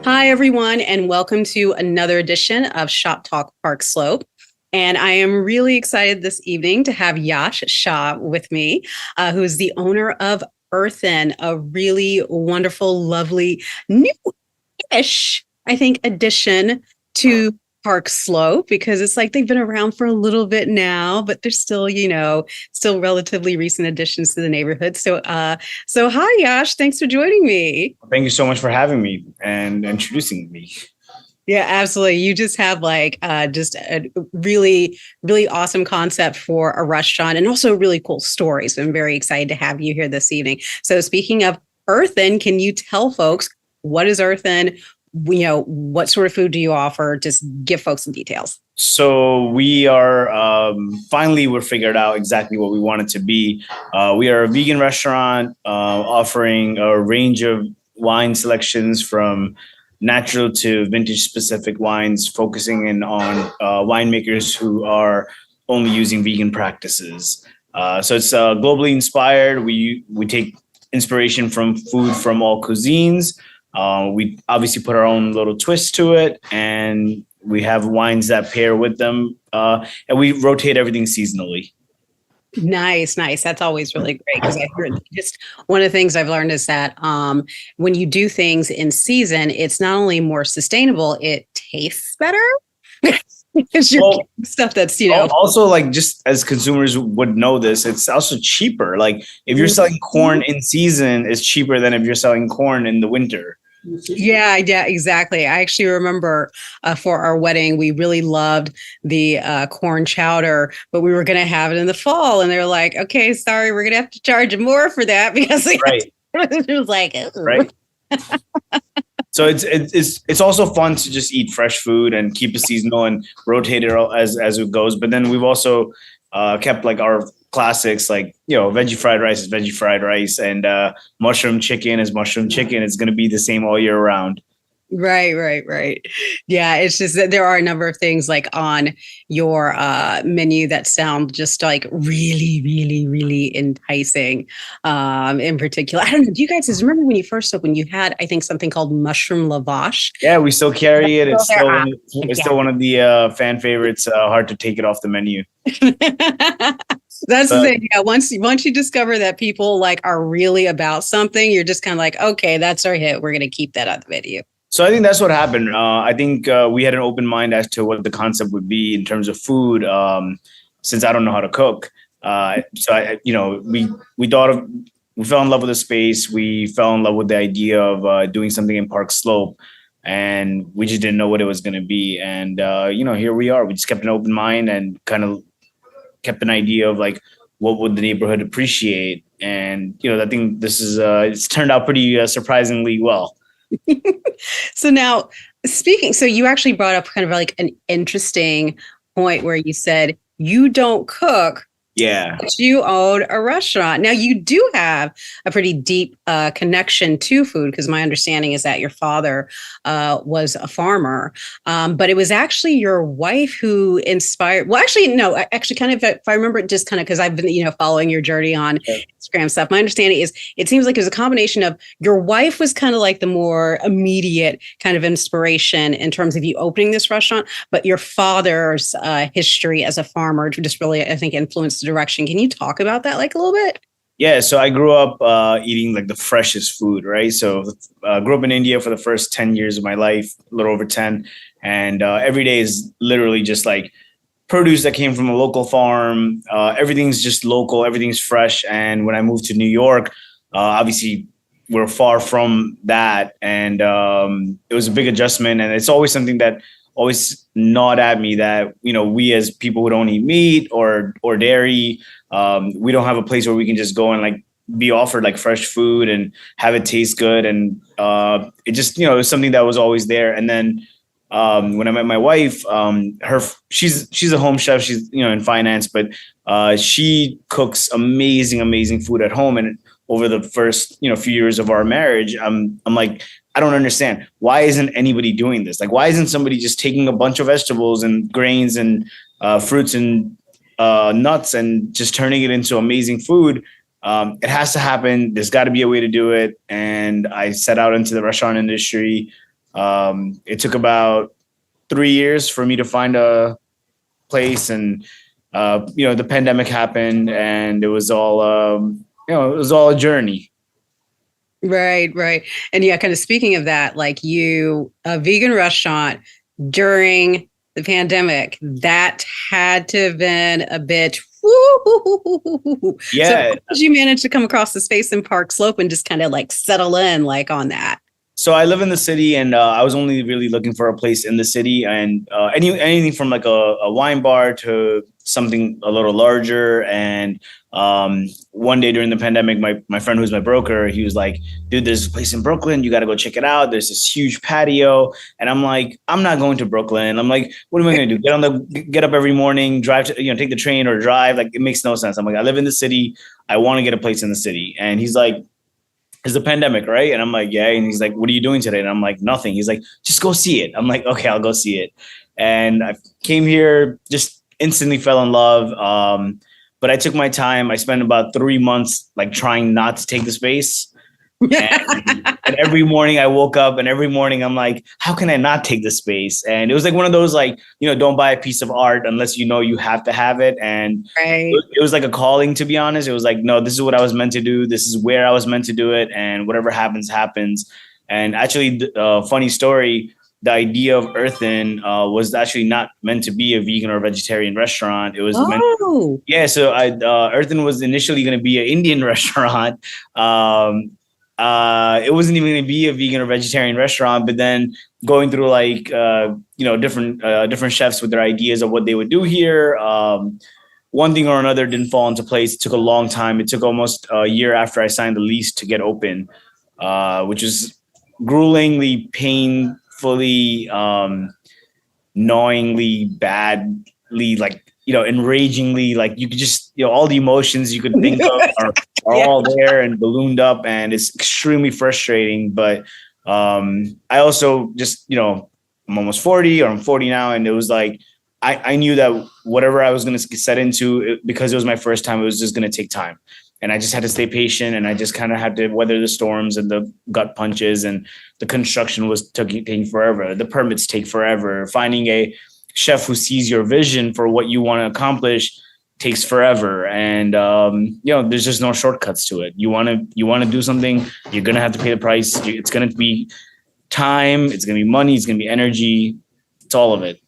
Hi, everyone, and welcome to another edition of Shop Talk Park Slope. And I am really excited this evening to have Yash Shah with me, who is the owner of Earthen, a really wonderful, lovely, new-ish, I think, addition to Park Slope because it's like they've been around for a little bit now, but they're still, still relatively recent additions to the neighborhood. So hi, Yash. Thanks for joining me. Thank you so much for having me and introducing me. Yeah, absolutely. You just have like just a really, really awesome concept for a restaurant and also a really cool story. So I'm very excited to have you here this evening. So speaking of Earthen, can you tell folks what is Earthen? What sort of food do you offer? Just give folks some details. So we are finally we're figured out exactly what we want it to be. We are a vegan restaurant offering a range of wine selections from natural to vintage specific wines, focusing in on winemakers who are only using vegan practices. So it's globally inspired. We take inspiration from food from all cuisines. We obviously put our own little twist to it, and we have wines that pair with them, and we rotate everything seasonally. Nice, nice. That's always really great because I heard just one of the things I've learned is that when you do things in season, it's not only more sustainable, it tastes better because you're Well, getting stuff that's, also, like, just as consumers would know this, it's also cheaper. Like, if you're selling corn in season, it's cheaper than if you're selling corn in the winter. Yeah, yeah, exactly. I actually remember for our wedding, we really loved the corn chowder, but we were going to have it in the fall. And they were like, okay, sorry, we're going to have to charge more for that because Right. it was like, ooh. Right. So it's also fun to just eat fresh food and keep it seasonal and rotate it as it goes. But then we've also kept like our classics, like, veggie fried rice is veggie fried rice, and mushroom chicken is mushroom chicken. It's going to be the same all year round. Right, right, right. Yeah, it's just that there are a number of things like on your menu that sound just like really, really, really enticing. In particular, I don't know. Do you guys remember when you first opened? You had, I think, something called mushroom lavash. Yeah, we still carry it. It's still Yeah. still one of the fan favorites. Hard to take it off the menu. That's the thing. Yeah, once you discover that people like are really about something, you're just kind of like, okay, that's our hit. We're gonna keep that on the menu. So I think that's what happened. I think we had an open mind as to what the concept would be in terms of food, since I don't know how to cook. We thought of, we fell in love with the space. We fell in love with the idea of doing something in Park Slope, and we just didn't know what it was going to be. And here we are. We just kept an open mind and kind of kept an idea of like what would the neighborhood appreciate. And I think this is it's turned out pretty surprisingly well. So now so you actually brought up kind of like an interesting point where you said you don't cook, Yeah. but you own a restaurant. Now you do have a pretty deep connection to food because my understanding is that your father was a farmer, but it was actually your wife who inspired. Well, actually, no, actually, kind of if I remember it, just kind of because I've been following your journey on Instagram stuff. My understanding is it seems like it was a combination of your wife was kind of like the more immediate kind of inspiration in terms of you opening this restaurant, but your father's history as a farmer just really, I think, influenced the direction. Can you talk about that like a little bit? Yeah, so I grew up eating like the freshest food, right? So grew up in India for the first 10 years of my life, a little over 10. And every day is literally just like produce that came from a local farm. Everything's just local, everything's fresh. And when I moved to New York, obviously we're far from that. And it was a big adjustment. And it's always something that always gnawed at me that, we as people who don't eat meat or dairy, we don't have a place where we can just go and like be offered like fresh food and have it taste good. And it just, it was something that was always there. And then when I met my wife, she's a home chef. She's, in finance, but she cooks amazing food at home. And over the first, few years of our marriage, I'm like, I don't understand. Why isn't anybody doing this? Like, why isn't somebody just taking a bunch of vegetables and grains and fruits and nuts and just turning it into amazing food? It has to happen. There's got to be a way to do it. And I set out into the restaurant industry. It took about 3 years for me to find a place, and the pandemic happened, and it was all it was all a journey. Right, right. And yeah, kind of speaking of that, like you, a vegan restaurant during the pandemic, that had to have been a bit. Woo. So how Yeah. did you manage to come across the space in Park Slope and just kind of like settle in like on that? So I live in the city, and I was only really looking for a place in the city, and anything from like a wine bar to something a little larger. And one day during the pandemic, my friend who's my broker, he was like, "Dude, there's a place in Brooklyn. You got to go check it out. There's this huge patio." And I'm like, "I'm not going to Brooklyn." I'm like, "What am I going to do? Get up every morning, drive to take the train or drive? Like it makes no sense." I'm like, "I live in the city. I want to get a place in the city." And he's like, "It's the pandemic, right?" And I'm like, "Yeah." And he's like, "What are you doing today?" And I'm like, "Nothing." He's like, "Just go see it." I'm like, "Okay, I'll go see it." And I came here, just instantly fell in love. But I took my time. I spent about 3 months like trying not to take the space. And every morning I woke up, and every morning I'm like, how can I not take the space? And it was like one of those, like, don't buy a piece of art unless you have to have it. And Right. it was like a calling, to be honest. It was like, no, this is what I was meant to do. This is where I was meant to do it. And whatever happens, happens. And actually, funny story, the idea of Earthen was actually not meant to be a vegan or vegetarian restaurant. It was meant. Oh, Yeah, so Earthen was initially going to be an Indian restaurant. It wasn't even going to be a vegan or vegetarian restaurant, but then going through like different chefs with their ideas of what they would do here, one thing or another didn't fall into place. It took a long time. It took almost a year after I signed the lease to get open, which was gruelingly, painfully, gnawingly, badly, like, enragingly, like you could just, all the emotions you could think of are yeah. all there and ballooned up, and it's extremely frustrating. But I also just, I'm almost 40, or I'm 40 now. And it was like, I knew that whatever I was going to set into, because it was my first time, it was just going to take time. And I just had to stay patient, and I just kind of had to weather the storms and the gut punches, and the construction was taking forever. The permits take forever. Finding a chef who sees your vision for what you want to accomplish takes forever. And there's just no shortcuts to it. You want to do something, you're going to have to pay the price. It's going to be time, it's going to be money, it's going to be energy. It's all of it.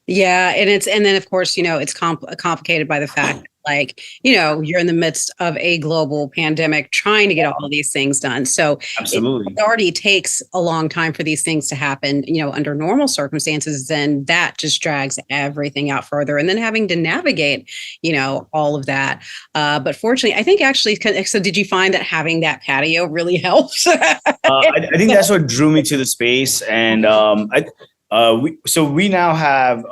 Yeah, and then of course, it's complicated by the fact that, like, you're in the midst of a global pandemic trying to get all of these things done. So Absolutely. it already takes a long time for these things to happen, under normal circumstances, then that just drags everything out further. And then having to navigate, all of that. But fortunately, I think actually, so did you find that having that patio really helps? I think that's what drew me to the space. And we now have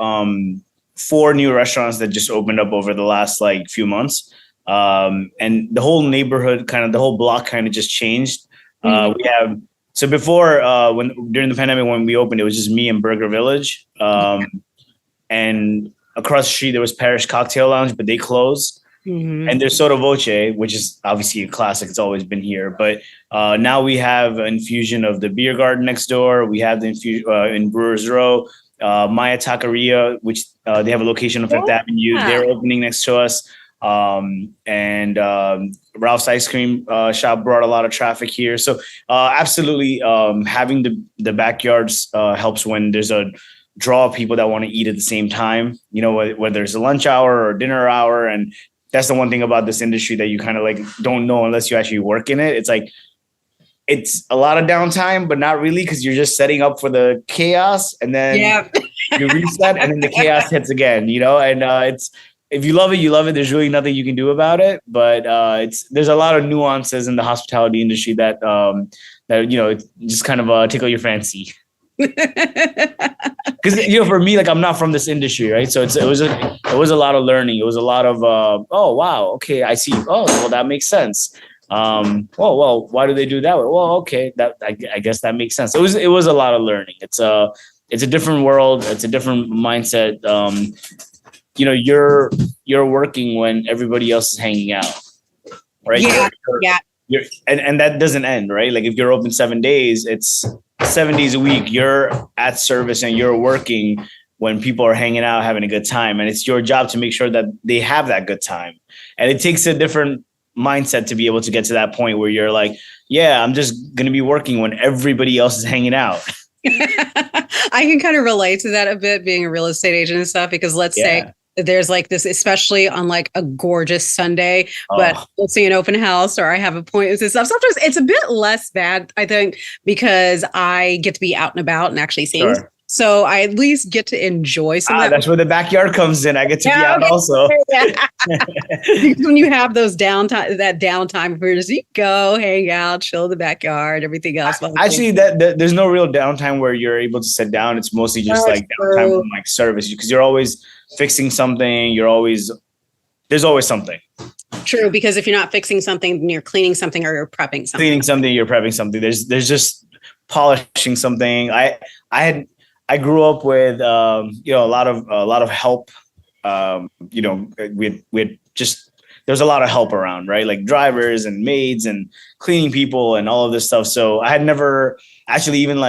4 new restaurants that just opened up over the last like few months, and the whole neighborhood, kind of the whole block, kind of just changed. We have, so before, when during the pandemic, when we opened, it was just me and Burger Village, and across the street there was Parish Cocktail Lounge, but they closed. Mm-hmm. And there's Soda Voce, which is obviously a classic. It's always been here. But now we have an infusion of the beer garden next door. We have the infusion in Brewers Row. Maya Taqueria, which they have a location on Fifth Avenue. They're opening next to us. And Ralph's Ice Cream Shop brought a lot of traffic here. So absolutely, having the backyards helps when there's a draw of people that want to eat at the same time, whether it's a lunch hour or dinner hour. And that's the one thing about this industry that you kind of like don't know unless you actually work in it. It's like, it's a lot of downtime, but not really, because you're just setting up for the chaos, and then you reset, and then the chaos hits again, and it's, if you love it, you love it. There's really nothing you can do about it. But there's a lot of nuances in the hospitality industry that just kind of tickle your fancy. Because for me, like, I'm not from this industry, right? So it was a lot of learning. It was a lot of oh wow, okay, I see. Oh well, that makes sense. Well, why do they do that way? Well, okay, that I guess that makes sense. It was a lot of learning. It's a different world. It's a different mindset. You're working when everybody else is hanging out, right? Yeah. And that doesn't end, right? Like if you're open 7 days, it's 7 days a week, you're at service and you're working when people are hanging out, having a good time. And it's your job to make sure that they have that good time. And it takes a different mindset to be able to get to that point where you're like, yeah, I'm just going to be working when everybody else is hanging out. I can kind of relate to that a bit, being a real estate agent and stuff, because let's say there's like this, especially on like a gorgeous Sunday, but we'll see an open house or I have appointments and stuff. Sometimes it's a bit less bad, I think, because I get to be out and about and actually seeing. Sure. So I at least get to enjoy some of that. That's where the backyard comes in. I get to be out also. When you have those downtime, where you go hang out, chill in the backyard, everything else. Actually, there's no real downtime where you're able to sit down. It's mostly just like downtime from like service, because you're always fixing something. There's always something. True, because if you're not fixing something, then you're cleaning something or you're prepping something. Cleaning something, you're prepping something. There's just polishing something. I grew up with a lot of help. We had just, there's a lot of help around, right? Like drivers and maids and cleaning people and all of this stuff. So I had never actually even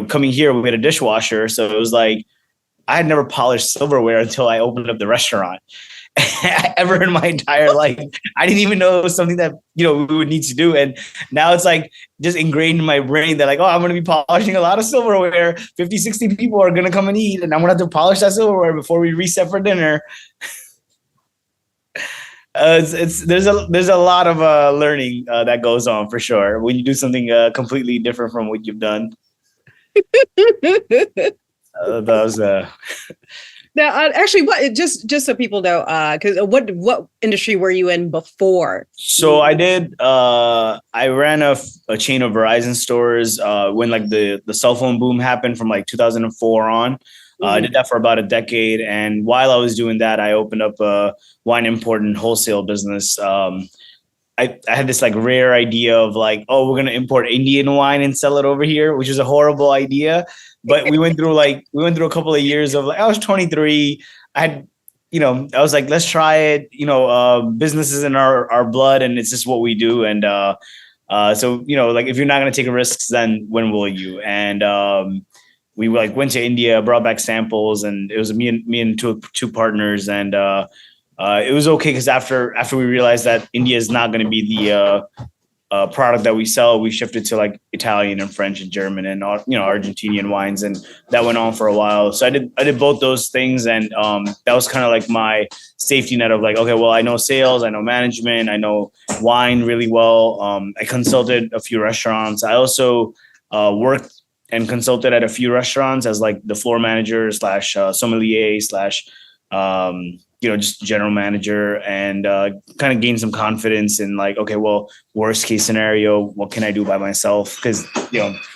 coming here, we had a dishwasher. So it was like, I had never polished silverware until I opened up the restaurant. Ever in my entire life, I didn't even know it was something that we would need to do. And now it's like just ingrained in my brain that like, oh, I'm going to be polishing a lot of silverware. 50, 60 people are going to come and eat, and I'm going to have to polish that silverware before we reset for dinner. There's a lot of learning that goes on for sure when you do something completely different from what you've done. That was Now, actually, what just so people know, because what industry were you in before? So I did. I ran a chain of Verizon stores when like the cell phone boom happened from like 2004 on. I did that for about a decade, and while I was doing that, I opened up a wine import and wholesale business. I had this like rare idea of like, oh, we're gonna import Indian wine and sell it over here, which was a horrible idea. But we went through a couple of years of like, I was 23. I was like, let's try it. Business is in our blood, and it's just what we do. And so like if you're not gonna take risks, then when will you? And we like went to India, brought back samples, and it was me and two partners, and it was okay because after we realized that India is not going to be the product that we sell, we shifted to like Italian and French and German and Argentinian wines, and that went on for a while. So I did both those things, and that was kind of like my safety net of like, okay, well, I know sales, I know management, I know wine really well. I consulted a few restaurants. I also worked and consulted at a few restaurants as like the floor manager / sommelier / just general manager, and kind of gain some confidence in like, okay, well, worst case scenario, what can I do by myself? Because,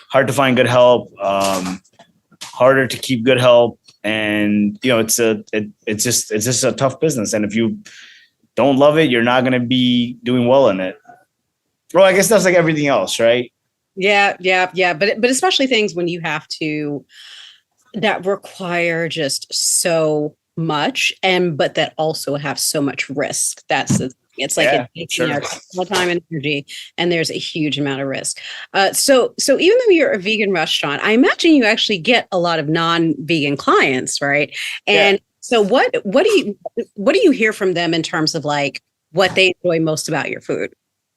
hard to find good help, harder to keep good help. And, it's just a tough business. And if you don't love it, you're not going to be doing well in it. Well, I guess that's like everything else, right? Yeah. But especially things when you have to, that require just so much, but that also have so much risk. It's like it's all time and energy, and there's a huge amount of risk. So even though you're a vegan restaurant, I imagine you actually get a lot of non-vegan clients, right? And so what do you hear from them in terms of like what they enjoy most about your food?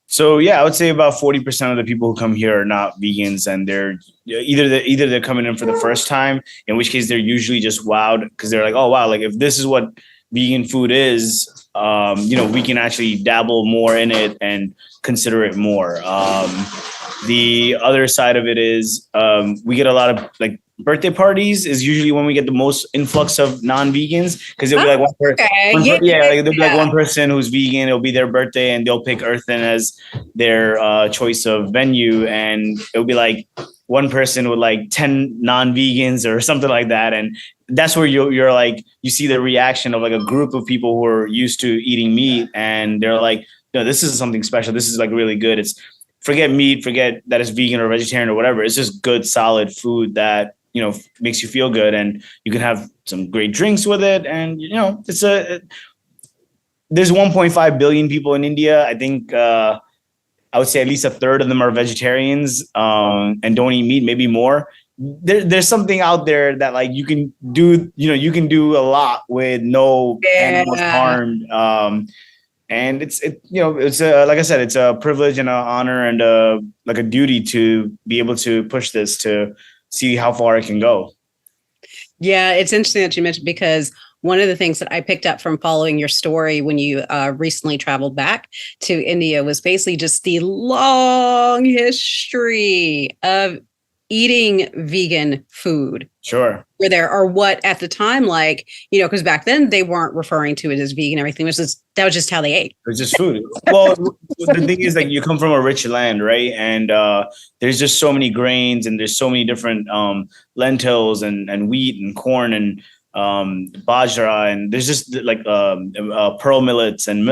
So I would say about 40% of the people who come here are not vegans, and they're either they're coming in for the first time, in which case they're usually just wowed because they're like, oh wow, like if this is what vegan food is, we can actually dabble more in it and consider it more. The other side of it is we get a lot of like birthday parties is usually when we get the most influx of non-vegans, because it'll be like there'll be like one person who's vegan, it'll be their birthday, and they'll pick Earthen as their choice of venue, and it'll be like one person with like 10 non-vegans or something like that, and that's where you're like, you see the reaction of like a group of people who are used to eating meat, and they're like, no, this is something special, this is like really good. It's forget meat, forget that it's vegan or vegetarian or whatever, it's just good solid food that makes you feel good, and you can have some great drinks with it. And, there's 1.5 billion people in India. I think I would say at least a third of them are vegetarians, and don't eat meat, maybe more. There's something out there that like you can do, you can do a lot with no animals Yeah. harmed. And it's like I said, it's a privilege and an honor and like a duty to be able to push this to see how far it can go. Yeah, it's interesting that you mentioned because one of the things that I picked up from following your story when you recently traveled back to India was basically just the long history of eating vegan food Sure. were there, or what at the time, like, because back then they weren't referring to it as vegan, everything was just, that was just how they ate. It's just food. Well, the thing is, like, you come from a rich land, right? And there's just so many grains, and there's so many different lentils and wheat and corn and bajra, and there's just like pearl millets, and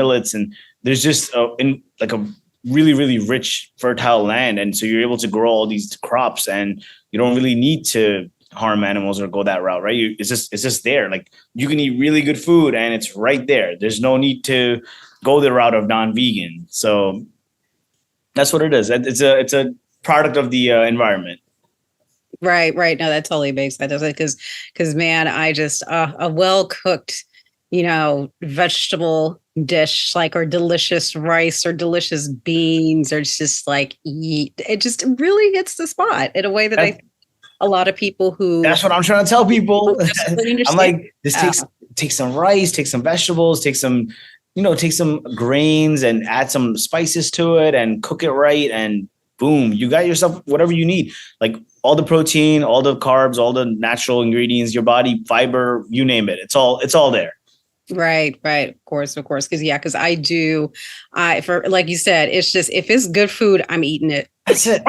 there's just in like a really really rich fertile land, and so you're able to grow all these crops, and you don't really need to harm animals or go that route, right? It's just there. Like you can eat really good food, and it's right there. There's no need to go the route of non-vegan. So that's what it is. It's a product of the environment. Right, right. No, that totally makes sense. Because man, I just a well cooked, vegetable dish like or delicious rice or delicious beans or just like eat. It just really hits the spot in a way that I That, think a lot of people who that's what I'm trying to tell people. don't really I'm understand. like, this take some rice, take some vegetables, take some grains and add some spices to it and cook it right, and boom, you got yourself whatever you need. Like all the protein, all the carbs, all the natural ingredients, your body fiber, you name it. It's all there. Right, right. Of course. Because yeah, because for like you said, it's just if it's good food, I'm eating it. That's it.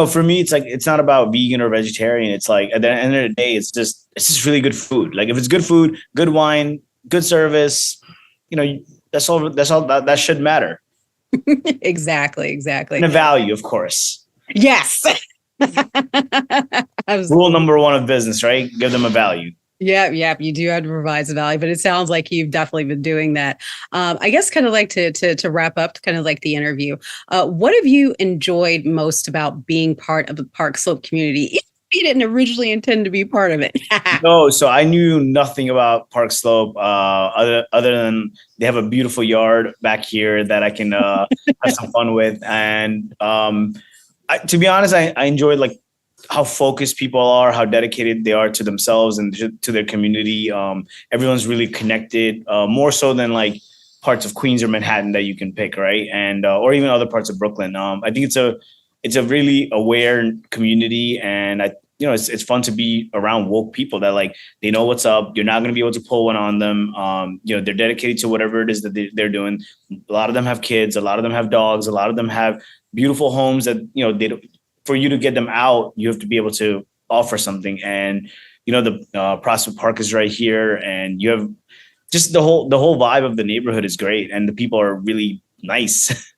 For me, it's like, it's not about vegan or vegetarian. It's like at the end of the day, it's just really good food. Like if it's good food, good wine, good service, that should matter. Exactly, And exactly. a value, of course. Yes. Rule Absolutely. number one of business, right? Give them a value. Yeah, yeah, you do have to provide the value, but it sounds like you've definitely been doing that. I guess kind of like to wrap up kind of like the interview. What have you enjoyed most about being part of the Park Slope community? If you didn't originally intend to be part of it. No, so I knew nothing about Park Slope, other than they have a beautiful yard back here that I can have some fun with. And to be honest, I enjoyed like how focused people are, how dedicated they are to themselves and to their community. Everyone's really connected, more so than like parts of Queens or Manhattan that you can pick, right? And or even other parts of Brooklyn. I think it's a really aware community, and it's fun to be around woke people that like they know what's up. You're not going to be able to pull one on them. They're dedicated to whatever it is that they're doing. A lot of them have kids. A lot of them have dogs. A lot of them have beautiful homes that they don't, for you to get them out, you have to be able to offer something. And the Prospect Park is right here, and you have just the whole vibe of the neighborhood is great, and the people are really nice.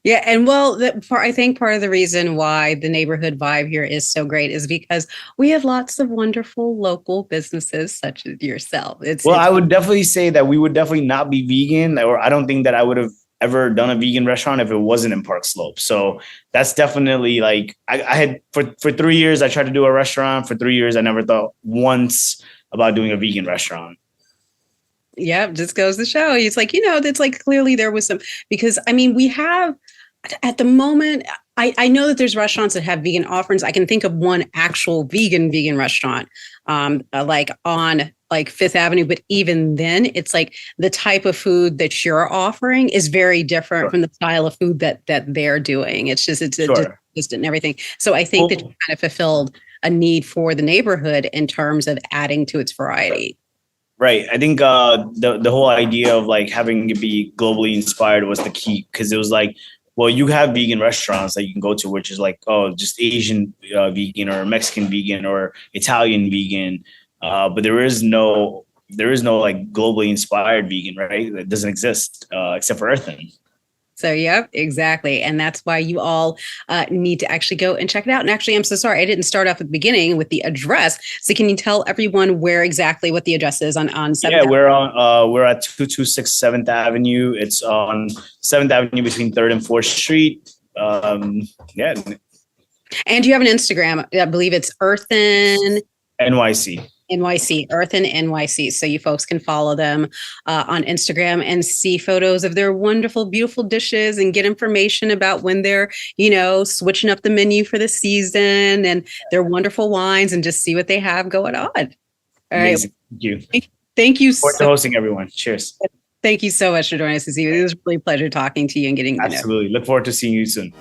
Yeah, and well, I think part of the reason why the neighborhood vibe here is so great is because we have lots of wonderful local businesses such as yourself. It's Well, it's I would definitely say that we would definitely not be vegan, or I don't think that I would have ever done a vegan restaurant if it wasn't in Park Slope. So that's definitely like I had for 3 years I tried to do a restaurant. For 3 years I never thought once about doing a vegan restaurant. yeah, just goes to show. It's like, that's like clearly there was some because I mean we have at the moment, I know that there's restaurants that have vegan offerings. I can think of one actual vegan restaurant, like on like Fifth Avenue. But even then, it's like the type of food that you're offering is very different Sure. from the style of food that they're doing. It's just Sure. distant and everything. So I think that you Well, kind of fulfilled a need for the neighborhood in terms of adding to its variety. right. I think the whole idea of like having it be globally inspired was the key, because it was like, well, you have vegan restaurants that you can go to, which is like, oh, just Asian vegan or Mexican vegan or Italian vegan, but there is no like globally inspired vegan, right? That doesn't exist except for Earthen. So, yep, exactly. And that's why you all need to actually go and check it out. And actually, I'm so sorry. I didn't start off at the beginning with the address. So can you tell everyone where exactly what the address is on 7th? Yeah, we're at 226 7th Avenue. It's on 7th Avenue between 3rd and 4th Street. Yeah. And you have an Instagram. I believe it's Earthen NYC. NYC, Earthen NYC. So you folks can follow them on Instagram and see photos of their wonderful, beautiful dishes and get information about when they're, switching up the menu for the season and their wonderful wines and just see what they have going on. All right. Amazing. Thank you. Thank you. Forward to hosting everyone. Cheers. Thank you so much for joining us this evening. It was really a pleasure talking to you and getting to know. Absolutely. Look forward to seeing you soon.